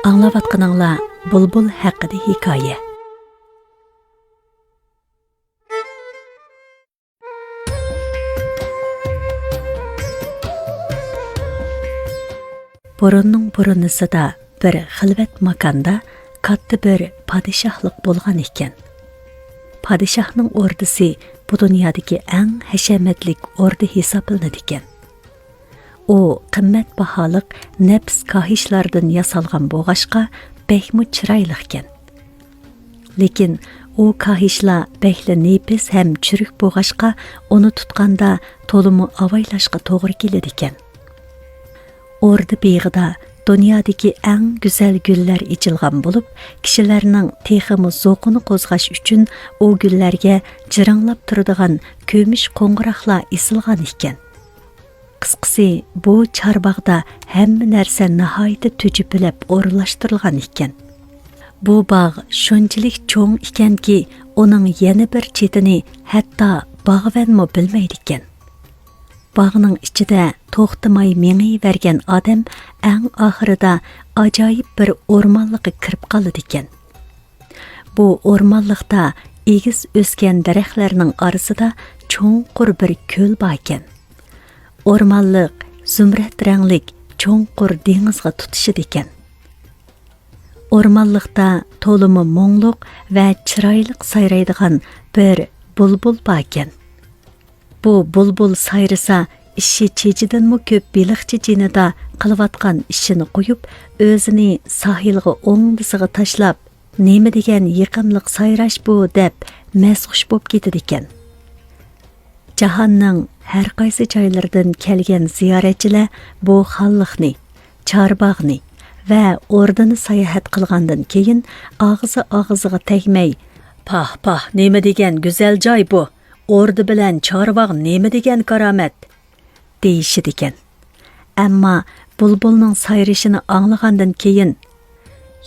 Аңлаватқаныңла Бұлбұл хақыда хикая. Burunning burunnisida bir xilvat makanda katta bir padişahlık bo'lgan ekan. Padişahning ordisi bu dunyodagi eng hashamatlik ordi hisoblanadi ekan. O qimmatbaholik nafs kahishlardan yasalgan bo'g'ashqa bekmu chiroyli ekan. Lekin o kahishlar bekli nepis ham churuk bo'g'ashqa uni tutganda to'limi avaylashga to'g'ri keladi ekan. Ordi beg'ida dunyodagi eng go'zal gullar ichilgan bo'lib, kishilarning teximi zo'qini qo'zg'ash uchun o gullarga jiranglab turadigan ko'mish qo'ng'iroqlar isilgan ekan. Qisqasi, bu charbog'da hamma narsa nihoyatda tujibillab o'rinlashtirilgan ekan. Bu bog' shunchalik cho'ng ekanki, uning yana bir chetini hatto bog'vanmo bilmaydi ekan. Bog'ning ichida to'xtamay mengiyvergan odam eng oxirida ajoyib bir o'rmonlikqa kirib qoladi ekan. Bu o'rmonlikda egiz o'sgan daraxtlarning orasida cho'nqur bir ko'l bor ekan. O'rmonlik zumrad ranglik cho'nqur dengizga tutishidi ekan. O'rmonlikda to'limi mo'ngluq va chiroyli sayraydigan bir bulbul bor ekan. Bu bulbul sayrasa, ishi chechidanmi ko'p beliqchi jinida qilayotgan ishini qo'yib, o'zini sahilga o'ngdisiga tashlab, nima degan yiqimliq sayrash bu deb masxush bo'lib ketadi ekan. Jahonning har qaysi joylaridan kelgan ziyoratchilar bu xalliqni, charbog'ni va o'rdini sayohat qilgandan keyin og'ziga tegmay, "Pah, nima degan go'zal joy bu? Ordi bilan chorvog' nima degan karomat?" deyishidi ekan. Ammo bulbulning sayrishini anglagandan keyin,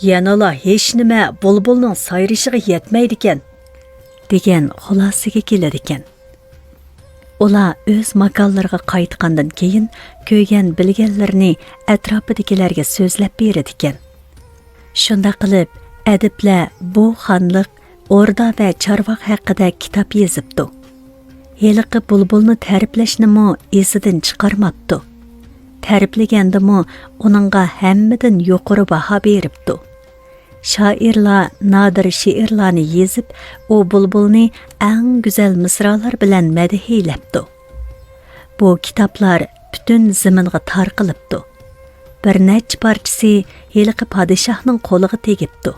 "Yanala hech nima bulbulning sayrishiga yetmaydi ekan" degan xulosaga keladi ekan. Ular o'z makonlariga qaytgandan keyin ko'rgan bilganlarini atrofidagilarga so'zlab beradi ekan. Shunda qilib, adiblar bu xonliq, o'rda va chorvoq haqida kitob yozibdi. Heliqi bulbulni ta'riflashnimi esidan chiqarmabdi. Ta'riflagandimi uningga hammadan yuqori baho beribdi. Shoirlar nodir she'rlarni yezib, o bulbulni eng go'zal misralar bilan madihiylabdi. Bu kitoblar butun zaminga tarqalibdi. Bir necha parchasi heliqi padishahning qo'liga tegibdi.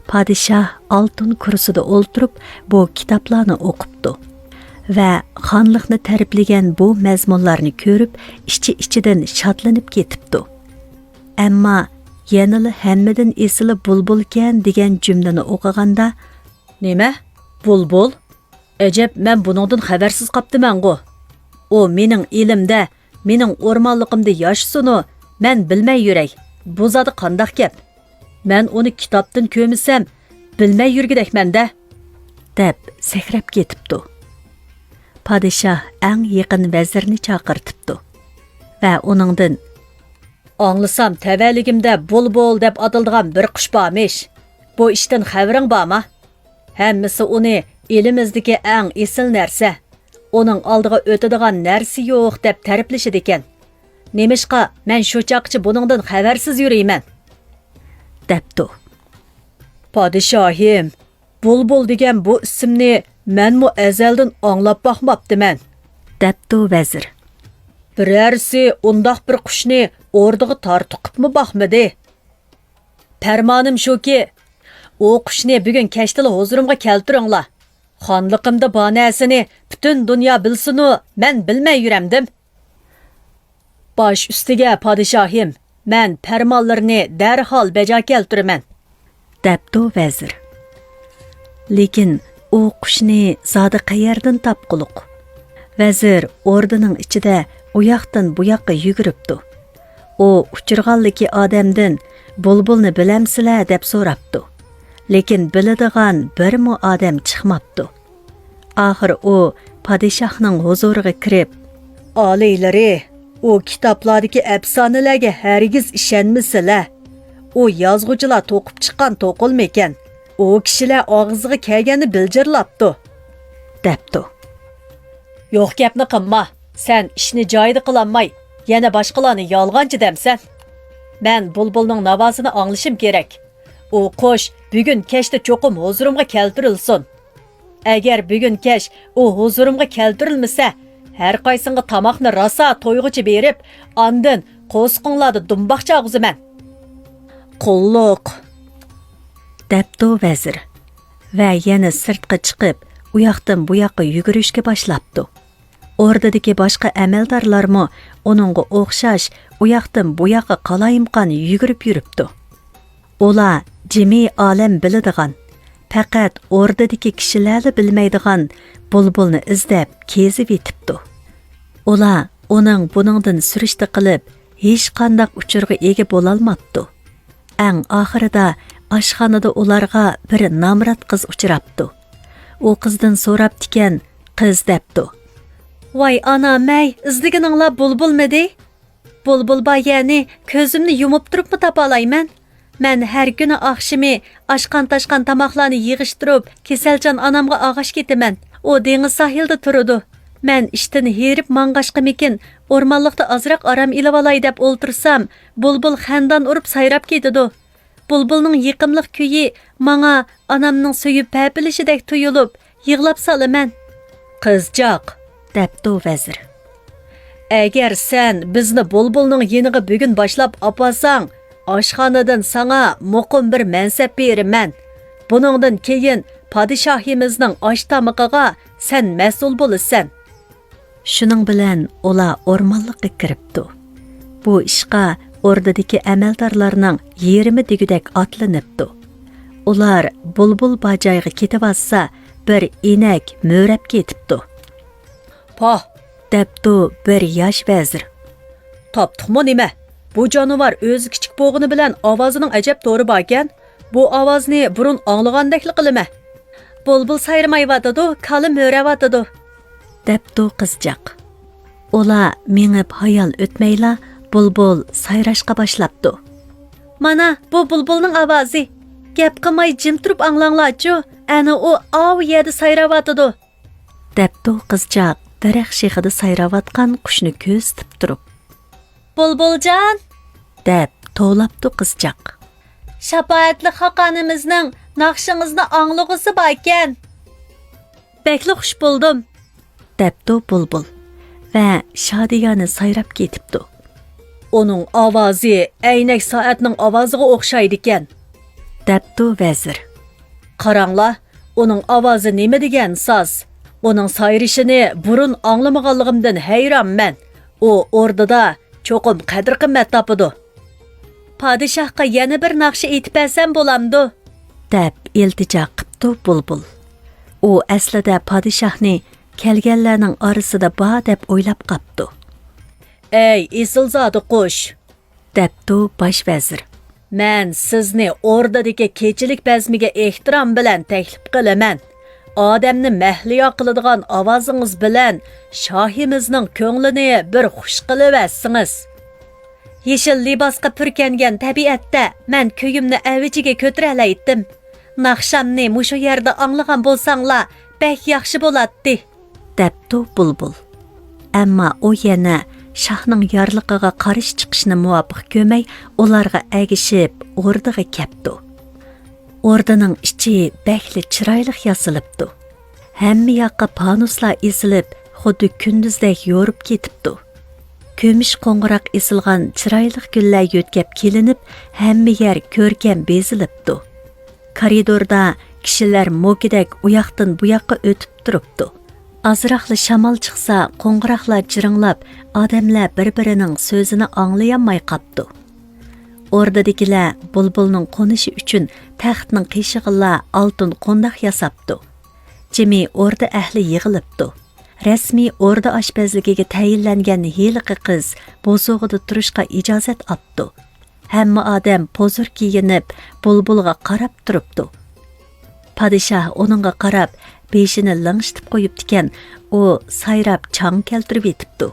Padishah oltin kursida o'ltirib bu kitoblarni o'qibdi va xonliqni ta'riflagan bu mazmunlarni ko'rib, ichidan shodlanib ketibdi. Ammo yanılı hammadan esili bulbulkan degan jumlani o'qiganda, "Nima? Bulbul? Ajab, men buningdan xabarsiz qopdiman-ku. O mening elimda, mening o'rmonligimda yashasini men bilmay yuray. Bu zodi qandoq gap? Men uni kitobdan ko'misam, bilmay yurgidakman-da" deb sakrab ketibdi. Padişah eng yaqin vazirni chaqirtibdi va uningdan, "Anglasam tavalligimda bulbul deb ataldigan bir qush bormish. Bu ishdan xabaring bormi? Hammasi uni elimizdagi eng esil narsa. Uning oldiga o'tadigan narsa yo'q deb ta'riflashidi ekan. Nemishqa men shu chaqchi buningdan xabarsiz yurayman" debdi. "Padişahim, bulbul degan bu ismni menmu azaldan anglab boqmabdiman" debdi vazir. "Birarsi undaq bir qushni o'rdiga tortiqibmi boqmadi? Farmonim shuki, o qushni bugun kechda huzurimga keltiringlar. Xonliqimda bor narsani butun dunyo bilsin-u, men bilmay yuramdim. Bosh ustiga padishahim, men farmonlarni darhol bajo keltiraman" debdi vazir. Lekin o qushni zodi qayerdan topquliq? Vazir o'rdining ichida u yoqdan bu yoqqa yuguribdi. O uchirganligi odamdan bulbulni bilamsizlar deb so'rabdi. Lekin biladigan birmi odam chiqmabdi. Oxir o padishahning huzuriga kirib, "Oliylari, o kitoblardagi afsonalarga hargiz ishonmasizlar. u yozg'uchilar to'qib chiqqan to'qilma ekan. U kishilar og'ziga kelganini biljirlabdi, debdi. Yo'q gapni qilma. Sen ishni joyida qilolmay, yana boshqalarni yolg'onchi demsan. Men bulbulning navosini anglashim kerak. U qo'sh bugun kechda cho'qim huzurimga keltirilsin. Agar bugun kech u huzurimga keltirilmasa, har qaysinga tamoqni rosa to'yg'ichi berib, andin qo'sqinlarni dumboqcha og'ziman. Qulluq, debdi vazir va yana sirtqa chiqib, u yoqdan bu yoqqa yugurishga boshlabdi. Ordadagi boshqa amaldorlarmi uningga o'xshash u yoqdan bu yoqqa qalayimqon yugurib yuribdi. Ular jimi olam biladigan, faqat ordadagi kishilarni bilmaydigan bulbulni izlab kezib yetibdi. Ular uning buningdan surishti qilib, hech qanday uchurga ega bo'lolmabdi. Eng oxirida oshxonada ularga bir namrat qiz uchrabdi. U qizdan so'rabdikan, qiz debdi. Voy ana, may izdigininglar bulbulmidi? Bulbul bayani ko'zimni yumib turibmi topalayman? Men har kuni oqshimi ashqan-tashqan tamoqlarni yig'ishtirib, kasaljon onamga og'ash ketaman. U dengiz sahilda turadi. Men ishdan herib mang'ashqimikin, o'rmonlikda ozroq orom ilib olay deb o'ltirsam, bulbul xandan urib sayrab ketadi. Bulbulning yiqimliq kuyi manga onamning so'yib papilishidek tuyulib, yig'lab solaman. Qizjoq, debdi vazir. Agar sen bizni bulbulning yeniga bugun boshlab opasang, oshxonadan sana muqim bir mansab beraman. Buningdan keyin podshohimizning osh tamoqiga sen mas'ul bo'lasan. Shuning bilan ular o'rmonlikqa kiribdi. Bu ishqa ordadagi amaldorlarning yerimi degudek otlanibdi. Ular bulbul bajoyga ketib olsa, bir inak mo'rab ketibdi. Poh, debdi bir yosh vazir. Topdiqmi nima? Bu jonivar o'z kichik bo'g'ini bilan ovozining ajab to'g'ri borgan. Bu ovozni burun anglagandek qilma. Bulbul sayramayotadi, kali mo'rayotadi, debdi qizjoq. Ular mengib hayal o'tmayla bulbul sayrashqa boshlabdi. Mana bu bulbulning ovozi. Gap qilmay jim turib anglanglarchu, ana u ov yerda sayrayotadi, debdi qizjoq daraxt shexida sayrayotgan qushni ko'zitib turib. Bulbuljon, deb to'labdi qizjoq. Shafoatli xaqonimizning naqshingizni anglag'isi bor ekan. Bekli xush bo'ldim, debdi bulbul va shodiyona sayrab ketibdi. Uning ovozi aynak soatning ovoziga o'xshaydi ekan, debdi vazir. Qaranglar, uning ovozi nima degan so'z? Uning sayrishini burun anglamaganligimdan hayronman. U o'rdida cho'qim qadr-qimmat topidi. Podshohga yana bir naqsha aytib bersam bo'lamdi, deb iltijo qilibdi bulbul. U aslida podshohni kelganlarning orasida bor deb o'ylab qopdi. Ey esilzodi qush, debdi bosh vazir. Men sizni o'rdadagi kechilik bazmiga ehtirom bilan taklif qilaman. Odamni mahliyo qiladigan ovozingiz bilan shohimizning ko'nglini bir xush qilaversingiz. Yeshil libosga purkangan tabiatda men kuyimni avijiga ko'tiralaydim. Naqshamni mushu yerda anglagan bo'lsanglar, bek yaxshi bo'ladi, debdi bulbul. Ammo u yana shohning yorliqiga qarish chiqishni muvofiq ko'may, ularga agishib o'rdiga kepdi. O'rdaning ichi bakli chiroyli yasilibdi. Hamma yoqqa panuslar esilib, xuddi kunduzdek yo'rib ketibdi. Ko'mish qo'ng'iroq esilgan chiroyli gullar yo'tkab kelinib, hamma yer ko'rkam bezilibdi. Koridorda kishilar mo'kidek u yoqdan bu yoqqa o'tib turibdi. Azroqli shamol chiqsa, qo'ng'iroqlar jiringlab, odamlar bir-birining so'zini anglayolmay qoldi. O'rdadagilar bulbulning qo'nishi uchun taxtning qishig'ila oltin qo'ndoq yasabdi. Jimi o'rda ahli yig'ilibdi. Rasmiy o'rda oshpazligiga tayinlangan heliqi qiz bozog'ida turishga ijozat oldi. Hamma odam pozor kiyinib, bulbulga qarab turibdi. Podshoh uningga qarab, beshini lang'ishitib qo'yibdikan, u sayrab chang keltirib yetibdi.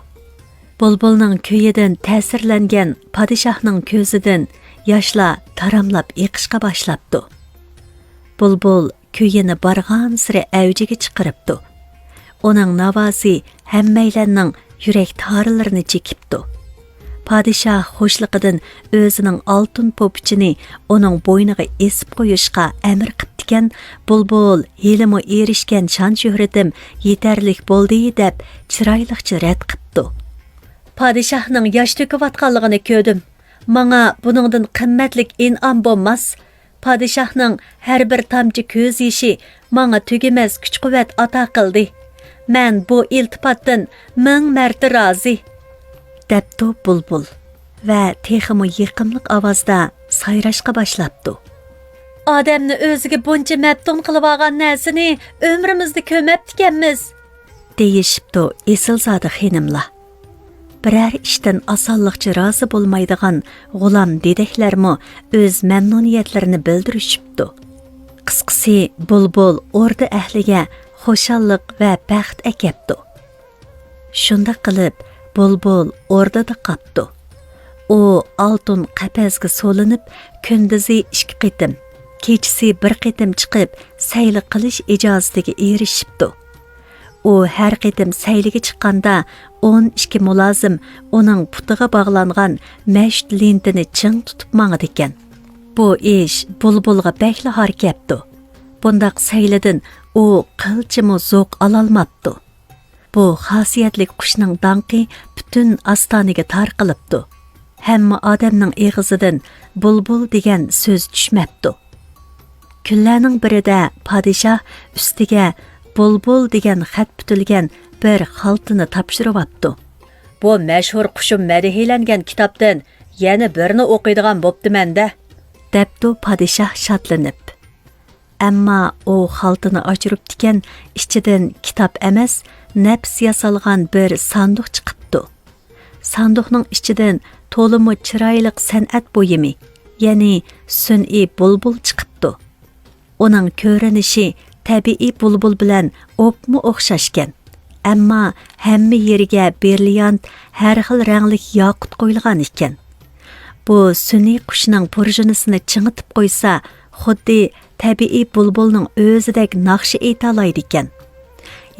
Bulbulning kuyidan ta'sirlangan podshohning ko'zidan yoshlar taramlab eqishga boshlabdi. Bulbul kuyini bargan siri avjiga chiqiribdi. Uning navosi hammaylarning yurak tarilarini chekibdi. Padişah xo'shliqidan o'zining oltin po'pichini uning bo'yniga esib qo'yishga amr qilibdikan, Bulbul helimi erishgan shon-shuhratim yetarlik bo'ldi deb chiroyliqcha rad qilibdi. Padişahning yosh to'kayotganligini ko'rdim. Menga buningdan qimmatlik in'om bo'lmas. Padişahning har bir tomchi ko'z yoshi menga tugamas kuch-quvvat ato qildi. Men bu iltifotdan ming marta rozi. Debdi Bulbul va texmi yiqimliq ovozda sayrashga boshlabdi. Odamni o'ziga buncha maftun qilib olgan narsani umrimizda ko'mabdikanmiz, deyishibdi Esilzoda xonimlar. Biror ishdan osonlikcha rozi bo'lmaydigan g'ulam dedeklarmi o'z mamnuniyatlarini bildirishibdi. Qisqasi, Bulbul o'rda ahliga xushallik va baxt akabdi. Shunda qilib Bulbul o'rdada qapdi. U oltin qapasga solinib, kunduzi 2 qitim, kechasi 1 qitim chiqib sayli qilish ijozatiga erishibdi. U har qitim sayliga chiqqanda 12 mulozim uning putiga bog'langan masht lentini ching tutib mangdi ekan. Bu ish Bulbulga bakli har kepdi. Bundaq saylidan u qilchimi zo'q ololmabdi. Bu xosiyatlik qushning danqi butun ostoniga tarqalibdi. Hamma odamning eg'izidan Bulbul degan so'z tushmabdi. Kunlarning birida padişah ustiga Bulbul degan xat bitilgan bir xaltini topshiribdi. Bu mashhur qushim madhilangan kitobdan yana birini o'qiydigan bo'ptimanda, debdi padişah shodlanib. Ammo u xaltini ochirib tikan ichidan kitob emas, nafs yasalgan bir sanduq chiqibdi. Sanduqning ichidan to'limi chiroyli san'at buyumi, ya'ni sun'iy bulbul chiqibdi. Uning ko'rinishi tabiiy bulbul bilan o'pmi o'xshashgan. Ammo hamma yeriga brilliant, har xil ranglik yoqut qo'yilgan ekan. Bu sun'iy qushning purjinisini chingitib qo'ysa, xuddi tabiiy bulbulning o'zidek naqshi aytalaydi ekan.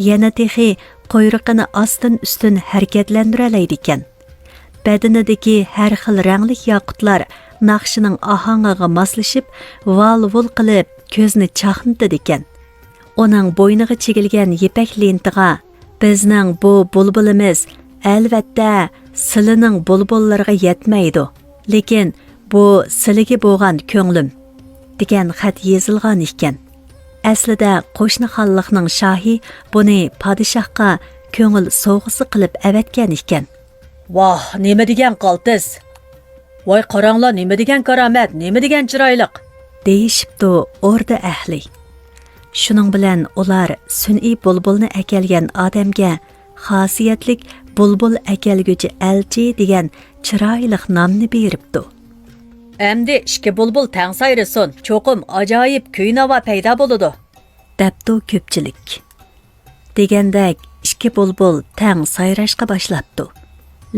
Yana texi quyruqini ostin-ustin harakatlantiraydi ekan. Badanidagi har xil ranglik yoqutlar naqshining ohangiga moslashib, val-vul qilib ko'zni chaqnatadi ekan. Uning bo'yniga chigilgan yipak lentiga bizning bu bulbulimiz albatta silining bulbullariga yetmaydi, lekin bu siliga bo'lgan ko'nglim degan xat yozilgan ekan. Aslida qo'shni xalqning shohi buni padişahga ko'ngil sovg'isi qilib avatgan ekan. Voh, nima degan qaltis? Voy qaranglar, nima degan karomat, nima degan chiroyliq, deyishibdi o'rda ahli. Shuning bilan ular sun'iy bulbulni akelgan odamga xosiyatlik bulbul akelguchi elchi degan chiroyliq nomni beribdi. Endi 2 bulbul tang sayrasin, cho'qim ajoyib kuy-navo paydo bo'ladi, debdi ko'pchilik. Degandek 2 bulbul tang sayrashga boshlabdi.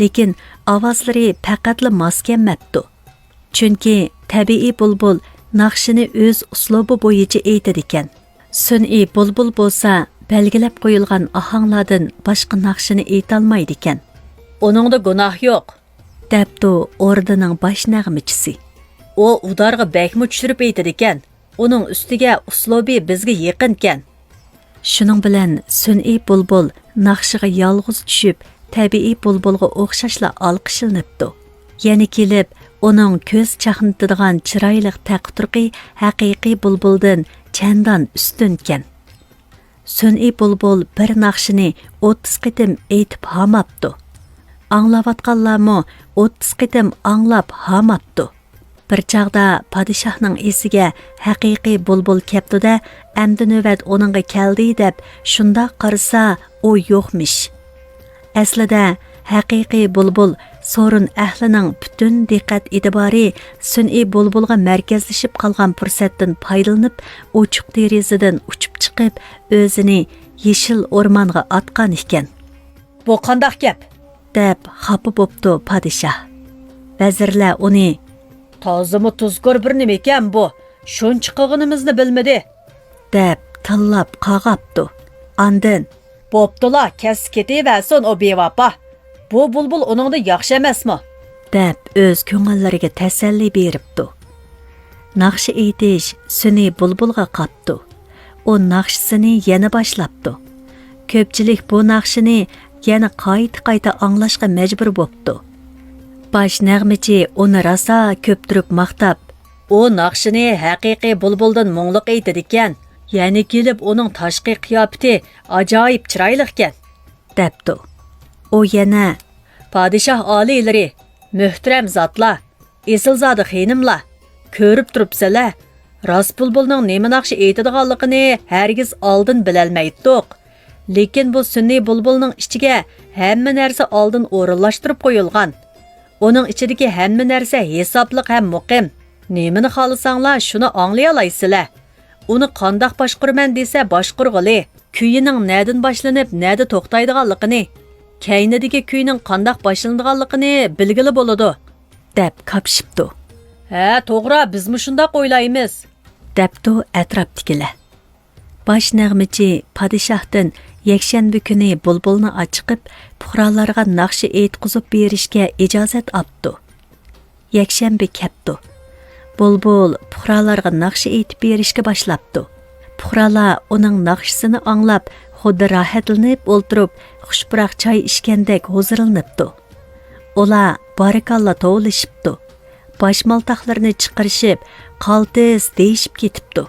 Lekin ovozlari faqatla mos kelmabdi. Chunki tabiiy bulbul naqshini o'z uslubi bo'yicha aytadi ekan. Sun'iy bulbul bo'lsa, belgilab qo'yilgan ohanglardan boshqa naqshini aytolmaydi ekan. Uningda gunoh yo'q, debdi o'rdining bosh nag'michisi. U udarga bakmi tushirib aytadi ekan. Uning ustiga uslubi bizga yaqin ekan. Shuning bilan sun'iy bulbul naqshiga yolg'iz tushib, tabiiy bulbulga o'xshashla olqishlanibdi. Yana kelib, uning ko'z chaqnatadigan chiroyli taqturqi haqiqiy bulbuldan chandan ustun ekan. Sun'iy bulbul bir naqshini 30 qitim aytib hamabdi. Anglavatqanlarmi 30 qitim anglab hamabdi. Bir chaqda padişahning esiga haqiqiy bulbul keptida, amdi navbat uningga keldi deb shunda qarasa, u yo'qmish. Aslida haqiqiy bulbul sorun ahlining butun diqqat e'tibori sun'iy bulbulga markazlashib qolgan fursatdan foydalanib, ochiq derazadan uchib chiqib, o'zini yeshil o'rmonga otgan ekan. Bu qandoq gap? Deb xafa bo'pti padişah. Vazirlar uni Tozimi tuzkor bir nima ekan bu? Shuncha qilganimizni bilmadi, deb tillab qag'abdi. Andin bo'ptila, kes ketaversin o bevafo. Bu bulbul uningda yaxshi emasmi? deb o'z ko'ngillariga tasalli beribdi. Naqshi aytish suni bulbulga qapdi. O naqshisini yana boshlabdi. Ko'pchilik bu naqshini yana qayta anglashga majbur bo'ldi. Baş nağmıcı onu rasa köptürüp maqtab, O naqshini haqiqiy bulbuldan mo'ngliq aytadikan. Yani kelib uning tashqi qiyofati ajoyib chiroyli ekan, debdi. O yana, podshoh oliylari, muhtaram zotlar, esilzodi xonimlar, ko'rib turibsizlar, rost bulbulning nima naqshi aytadiganligini hargiz oldin bilolmaydik. Lekin bu sunniy bulbulning ichiga hamma narsa oldin o'rinlashtirib qo'yilgan. Uning ichidagi hamma narsa hisobliq ham muqim. Nimani xohlasanglar shuni anglay olaysizlar. Uni qandoq boshquraman desa boshqurg'ili, kuyining nadin boshlanib, nada to'xtaydiganligini, kaynidagi kuyning qandoq boshlanadiganligini bilgili bo'ladi, deb qapshibdi. Ha, to'g'ri, biz shundoq o'ylaymiz, debdi atrofdagilar. Baş nağmıcı padişahdan yakshanba kuni bulbulni achiqib, puhralarga naqshi aytqizib berishga ijozat oldi. Yakshanba kepdi. Bulbul puhralarga naqshi aytib berishga boshlabdi. Puhralar uning naqshisini anglab, xuddi rohatlanib o'ltirib, xushpuroq choy ichgandek huzurlanibdi. Ular barakalla tovlashibdi. Boshmaltaqlarini chiqarishib, qaltis deyishib ketibdi.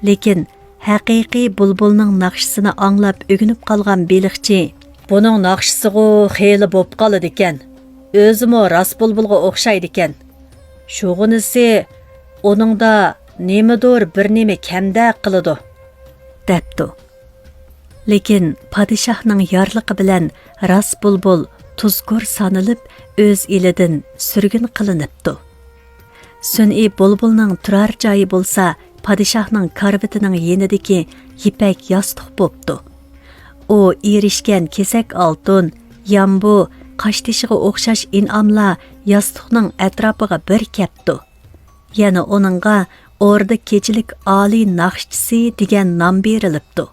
Lekin haqiqiy bulbulning naqshisini anglab o'ginib qolgan beliqchi, buning naqshisiga xeyli bo'p qoladi ekan. O'zimi rost bulbulga o'xshaydi ekan. Shug'inisi uningda nimadir bir nima kamda qiladi, debdi. Lekin podshohning yorliqi bilan rost bulbul tuzkor sanilib, o'z elidan surgun qilinibdi. Sun'iy bulbulning turar joyi bo'lsa, podshohning karvitining yenidagi yipak yostiq bo'pti. U erishgan kesak oltin, yambu, qashtishiga o'xshash in'omlar yostiqning atrofiga bir kepdi. Yana uningga o'rda kechilik oliy naqshchisi degan nom berilibdi.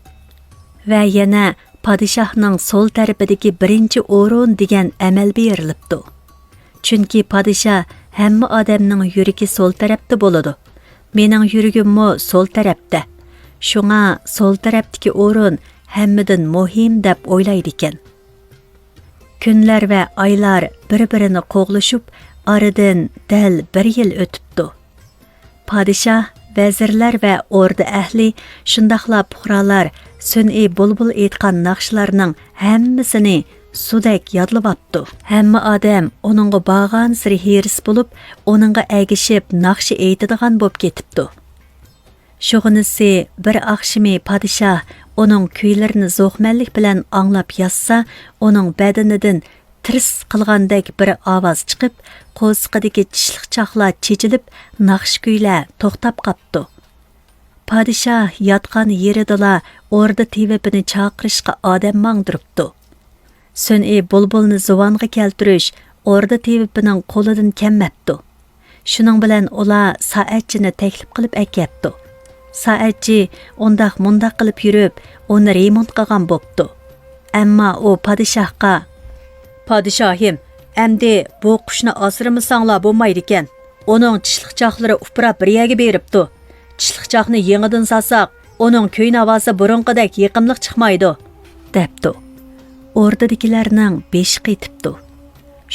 Va yana podshohning so'l tarafidagi birinchi o'rin degan amal berilibdi. Chunki podshoh hamma odamning yuragi so'l tarafda bo'ladi. Mening yuragimmo so'l tarafda. Shunga so'l tarafdagi o'rin hammadan muhim deb o'ylaydi ekan. Kunlar va oylar bir-birini qo'g'lashib, oradan dal 1 yil o'tibdi. Podshoh, vazirlar va o'rda ahli, shundoqla puhralar sun'iy bulbul aytgan naqshlarning hammasini sudek yodlabapti. Hamma odam uningga bağan siri hiris bo'lib, uningga agishib naqshi aytadigan bo'lib ketibdi. Shug'inisi bir oqshimi podshoh uning kuylarini zo'xmanlik bilan anglab yozsa, uning badanidan tirs qilgandek bir ovoz chiqib, qo'sqidagi tishliq chaqlar chechilib, naqsh kuylar to'xtab qopdi. Podshoh yotgan yeridala o'rda tevipini chaqirishga odam mangdiribdi. Sun'iy bulbulni zuvonga keltirish o'rda tevipining qo'lidan kelmabdi. Shuning bilan ular soatchini taklif qilib akapdi. Soatchi undaq mundaq qilib yurib, uni remont qilgan bo'pti. Ammo u podshohga, podshohim, endi bu qushni asramasanglar bo'lmaydi ekan. Uning tishliqchoqlari uprab bir yerga beribdi. Tishliqchoqni yengidan salsaq, uning kuy navosi burunqidek yiqimliq chiqmaydi, debdi. O'rdadagilarning beshi qaytibdi.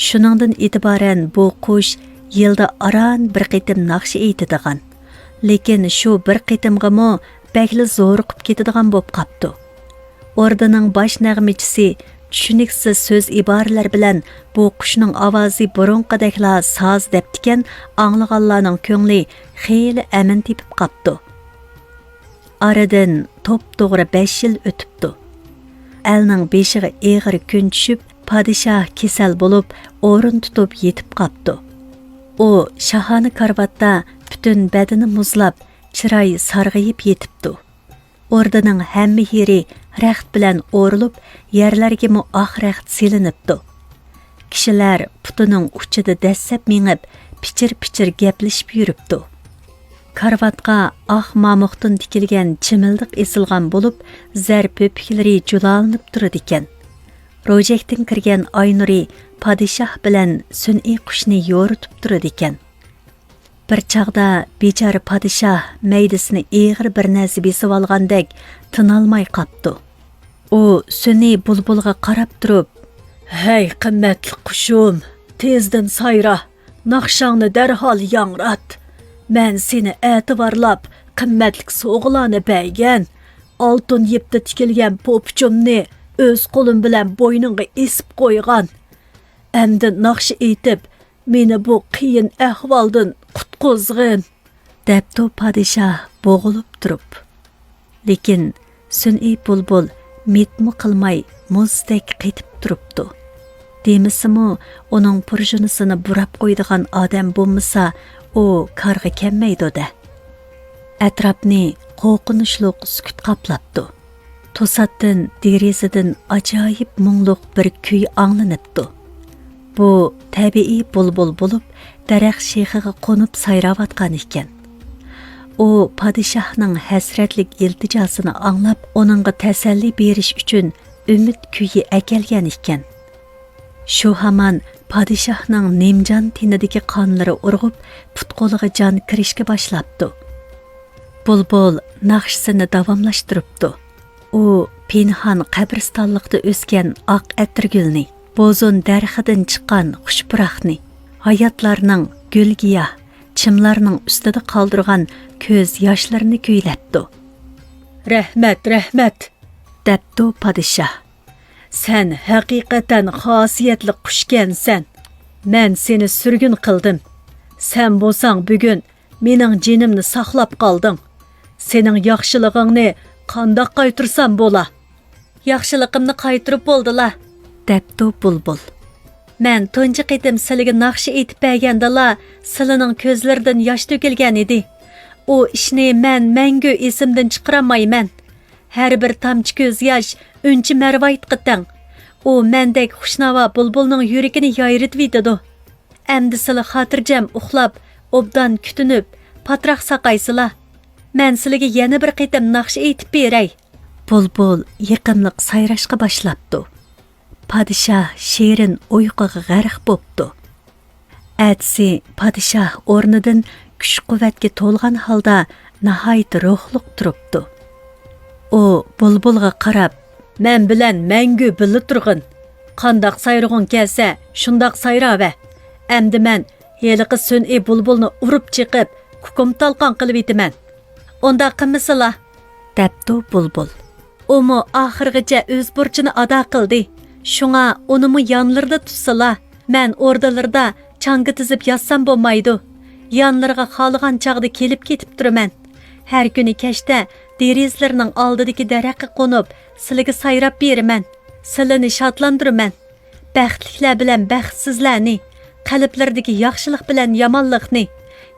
Shuningdan e'tiboran bu qush yilda aran bir qitim naqshi aytadigan. Lekin shu bir qitimgami bakli zo'riqib ketadigan bo'lib qopti. O'rdaning bosh nag'michisi tushuniksiz so'z iboralar bilan bu qushning ovozi burunqidekla soz debdikan, anglaganlarning ko'ngli xeyli amin tepib qopti. Aradan to'p-to'g'ri 5 yil o'tibdi. Elning beshiga eg'ir kun tushib, podshoh kasal bo'lib, o'rin tutib yetib qopti. U shahona karvatda butun badani muzlab, chiroyi sarg'ayib yetibdi. O'rdaning hamma yeri raxt bilan o'rilib, yerlarga mu oq raxt silinibdi. Kishilar putining uchida dassab mengib, pichir-pichir gaplashib yuribdi. Karvatqa oq mamuqdan tikilgan chimildiq esilgan bo'lib, zarb öpüklari julalanib turadi ekan. Rojakdan kirgan oy nuri padişah bilan sun'iy qushni yo'ritib turadi ekan. Bir chaqda bechora padişah maydasini eg'ir bir narsa besib olgandek tinolmay qapti. U sun'iy bulbulga qarab turib, "Hey qimmatli qushum, tezdan sayra, naqshangni darhol yangrat. Men seni e'tiborlab qimmatli so'g'larni bergan, oltin yipda tikilgan po'pichimni o'z qo'lim bilan bo'yningga esib qo'ygan. Endi naqsh aytib, meni bu qiyin ahvoldan qutqizgin," debdi padişah bo'g'ilib turib. Lekin sun'iy bulbul metmi qilmay muzdek qetib turibdi. Demisimi, uning purjunisini burab qo'ydigan odam bo'lmasa, u karga kelmaydi-da. Atrofni qo'rqinchli sukut qoplabdi. To'satdan derazadan ajoyib mungluq bir kuy anglanibdi. Bu tabiiy bulbul bo'lib, daraxt shexiga qo'nib sayrayotgan ekan. U padişahning hasratlik iltijosini anglab, uningga tasalli berish uchun umid kuyi akelgan ekan. Shu hamon padişahning nemjon tenidagi qonlari urg'ib, put-qo'liga jon kirishga boshlabdi. Bulbul naqshsini davomlashtiribdi. U pinhon qabristonlikda o'sgan oq atirgulni, bozon darxidan chiqqan xushpuroqni, hayotlarning gulgiyoh, chimlarning ustida qoldirgan ko'z yoshlarini kuylabdi. "Rahmat, rahmat," debdi padişah. "Sen haqiqatan xosiyatli qushkansan. Men seni surgun qildim. Sen bo'lsang bugun mening jinimni saqlab qolding. Sening yaxshiligingni qandoq qaytirsam bo'la?" "Yaxshiligimni qaytirib bo'ldi-la," debdi bulbul. "Men tunji qitim sizlarga naqshi aytib bergandala, sizlarning ko'zlaridan yosh to'kilgan edi. O ishni men mangu esimdan chiqaramayman. Har bir tomchi ko'z yosh unchi marvoyit qitang. U mendek xushnava bulbulning yuragini yoyritib yetadi. Endi sizlar xotirjam uxlab, obdan kutinib, patroq saqaysizlar. Men sizlarga yana bir qitim naqshi aytib beray." Bulbul yiqimliq sayrashga boshlabdi. Padişah şirin uyquga g'arq bo'pti. Atsi padişah o'rnidan kuch-quvvatga to'lgan holda nihoyat ruhliq turibdi. U bulbulga qarab, "Men bilan mangu birga turg'in. Qandoq sayrag'un kelsa, shundoq sayrava. Endi men heliqi sun'iy bulbulni urib chiqib, kukum talqon qilib etaman. Unda qilmasizlar," debdi bulbul. "Umu oxirgacha o'z burchini ado qildi. Şuna onumu yanlarida tutsala, men ordalarda çangı tizip yazsam bo'lmaydi. Yanlarga xalıgan çağda kelip ketip turaman. Her günü keşte derizlarining oldidagi daraxtga qo'nib, sizlarga sayrab beraman. Sizlarni shodlantiraman. Baxtliklar bilan baxtsizlarni, qalblaridagi yaxshilik bilan yomonlikni,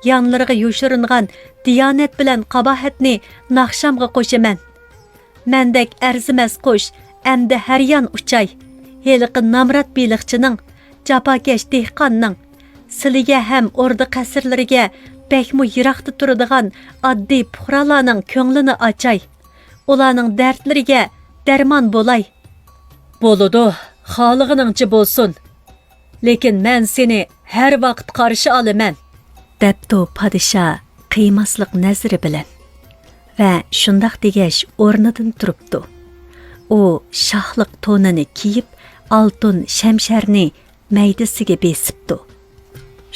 yanlarga yoshiringan diyonat bilan qabohatni naqshamga qo'shaman. Mendek arzimas qush endi har yon uchay. Heliqi namrat beliqchining, japokash dehqonning, sizlarga ham o'rda qasrlariga bakmu yiroqda turadigan oddiy puhralarning ko'nglini ochay. Ularning dardlariga darmon bo'lay. Bo'ladi, xolig'iningcha bo'lsin. Lekin men seni har vaqt qarshi olaman, debdi padişah qiymasliq nazri bilan. Va shundoq degash o'rnidan turibdi. U shohliq to'nini kiyib, oltin shamsharni maydasiga besibdi.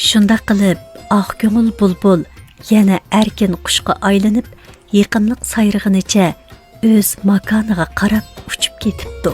Shunda qilib, oq ko'ngil bulbul yana erkin qushqa aylanib, yiqimliq sayrig'inicha o'z makoniga qarab uchib ketibdi.